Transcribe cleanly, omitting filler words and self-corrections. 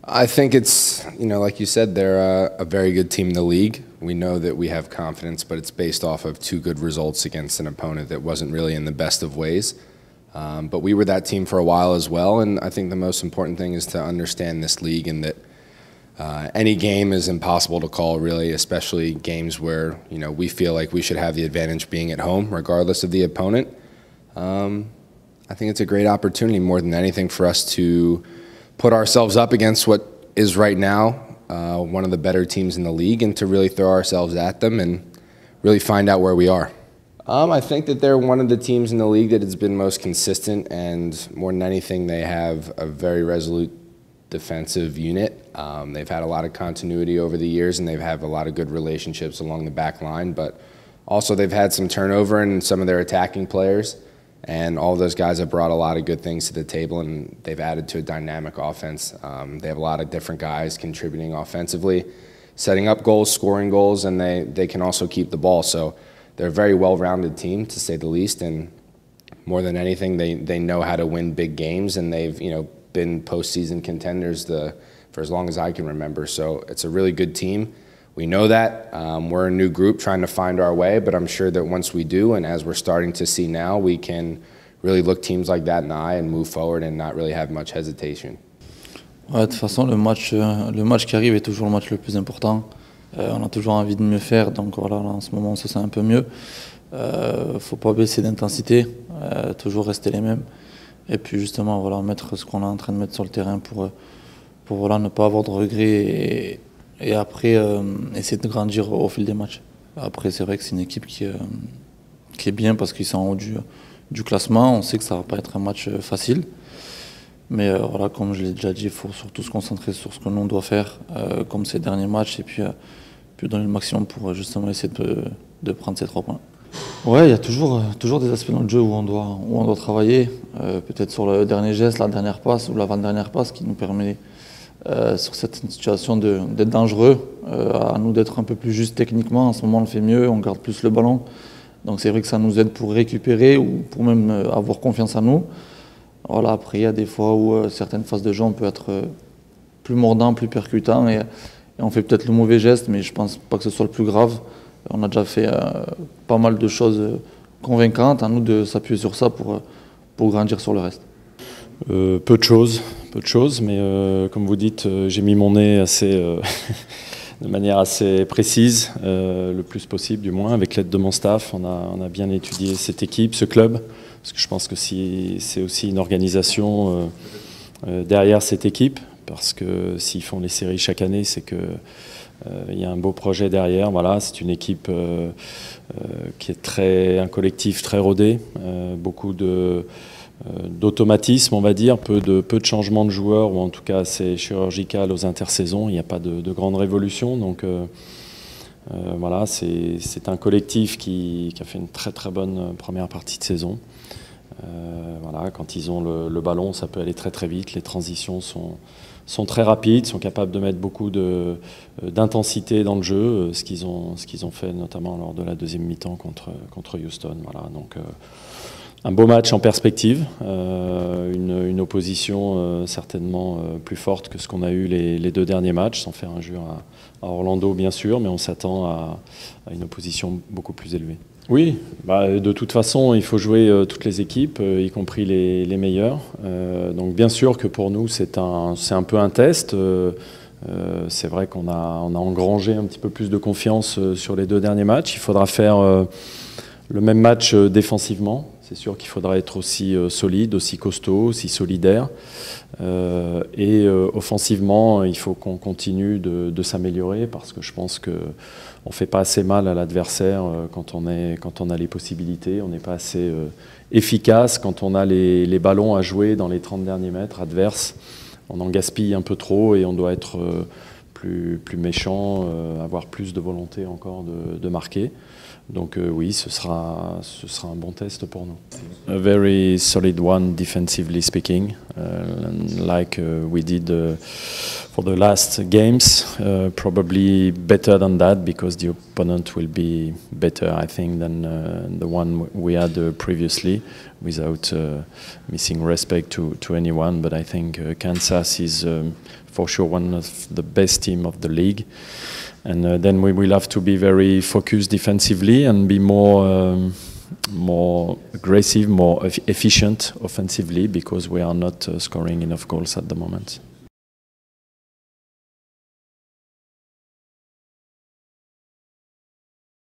I think it's, like you said, they're a very good team in the league. We know that we have confidence, but it's based off of 2 good results against an opponent that wasn't really in the best of ways. But we were that team for a while as well, and I think the most important thing is to understand this league and that any game is impossible to call, really, especially games where, we feel like we should have the advantage being at home, regardless of the opponent. I think it's a great opportunity, more than anything, for us to put ourselves up against what is right now one of the better teams in the league, and to really throw ourselves at them and really find out where we are. I think that they're one of the teams in the league that has been most consistent, and more than anything, they have a very resolute defensive unit. They've had a lot of continuity over the years, and they've had a lot of good relationships along the back line, but also they've had some turnover in some of their attacking players. And all of those guys have brought a lot of good things to the table, and they've added to a dynamic offense. They have a lot of different guys contributing offensively, setting up goals, scoring goals, and they can also keep the ball. So they're a very well-rounded team, to say the least, and more than anything, they know how to win big games, and they've been postseason contenders for as long as I can remember. So it's a really good team. We know that. We're a new group trying to find our way, but I'm sure that once we do, and as we're starting to see now, we can really look teams like that in the eye and move forward and not really have much hesitation. Ouais, de toute façon, le match qui arrive est toujours le match le plus important. On a toujours envie de mieux faire, donc voilà, là, en ce moment, on se sent un peu mieux. Faut pas baisser d'intensité, toujours rester les mêmes. Et puis justement, voilà, mettre ce qu'on est en train de mettre sur le terrain pour voilà, ne pas avoir de regrets et après essayer de grandir au fil des matchs. Après, c'est vrai que c'est une équipe qui est bien parce qu'ils sont en haut du classement. On sait que ça ne va pas être un match facile. Mais voilà, comme je l'ai déjà dit, il faut surtout se concentrer sur ce que nous on doit faire, comme ces derniers matchs, et puis donner le maximum pour justement essayer de prendre ces 3 points. Ouais, il y a toujours des aspects dans le jeu où on doit travailler, peut-être sur le dernier geste, la dernière passe ou l'avant-dernière passe qui nous permet sur cette situation d'être dangereux, à nous d'être un peu plus juste techniquement. En ce moment on le fait mieux, on garde plus le ballon, donc c'est vrai que ça nous aide pour récupérer ou pour même avoir confiance en nous. Voilà, après il y a des fois où certaines phases de jeu on peut être plus mordant, plus percutant et on fait peut-être le mauvais geste, mais je pense pas que ce soit le plus grave. On a déjà fait pas mal de choses convaincantes, à nous de s'appuyer sur ça pour grandir sur le reste. Peu de choses, mais comme vous dites, j'ai mis mon nez de manière assez précise, le plus possible du moins, avec l'aide de mon staff. On a bien étudié cette équipe, ce club, parce que je pense que c'est aussi une organisation derrière cette équipe, parce que s'ils font les séries chaque année, c'est que il y a un beau projet derrière. Voilà, c'est une équipe qui est un collectif très rodé, beaucoup d'automatisme, on va dire, peu de changements de joueurs, ou en tout cas assez chirurgical aux intersaisons. Il n'y a pas de grande révolution, donc voilà, c'est un collectif qui a fait une très très bonne première partie de saison. Voilà, quand ils ont le ballon, ça peut aller très très vite, les transitions sont très rapides, sont capables de mettre beaucoup d'intensité dans le jeu, ce qu'ils ont fait notamment lors de la deuxième mi-temps contre Houston. Voilà, donc un beau match en perspective, une opposition certainement plus forte que ce qu'on a eu les 2 derniers matchs, sans faire injure à Orlando bien sûr, mais on s'attend à une opposition beaucoup plus élevée. Oui, de toute façon, il faut jouer toutes les équipes, y compris les meilleures. Donc bien sûr que pour nous, c'est un peu un test. C'est vrai qu'on a engrangé un petit peu plus de confiance sur les 2 derniers matchs. Il faudra faire le même match défensivement. C'est sûr qu'il faudra être aussi solide, aussi costaud, aussi solidaire. Et offensivement, il faut qu'on continue de s'améliorer, parce que je pense qu'on ne fait pas assez mal à l'adversaire quand on a les possibilités. On n'est pas assez efficace quand on a les ballons à jouer dans les 30 derniers mètres adverses. On en gaspille un peu trop et on doit être plus méchant, avoir plus de volonté encore de marquer. Donc oui, ce sera un bon test pour nous. A very solid one, defensively speaking, like we did for the last games. Probably better than that, because the opponent will be better, I think, than the one we had previously, without missing respect to anyone. But I think Kansas is for sure one of the best team of the league. And then we will have to be very focused defensively and be more aggressive, more efficient offensively, because we are not scoring enough goals at the moment.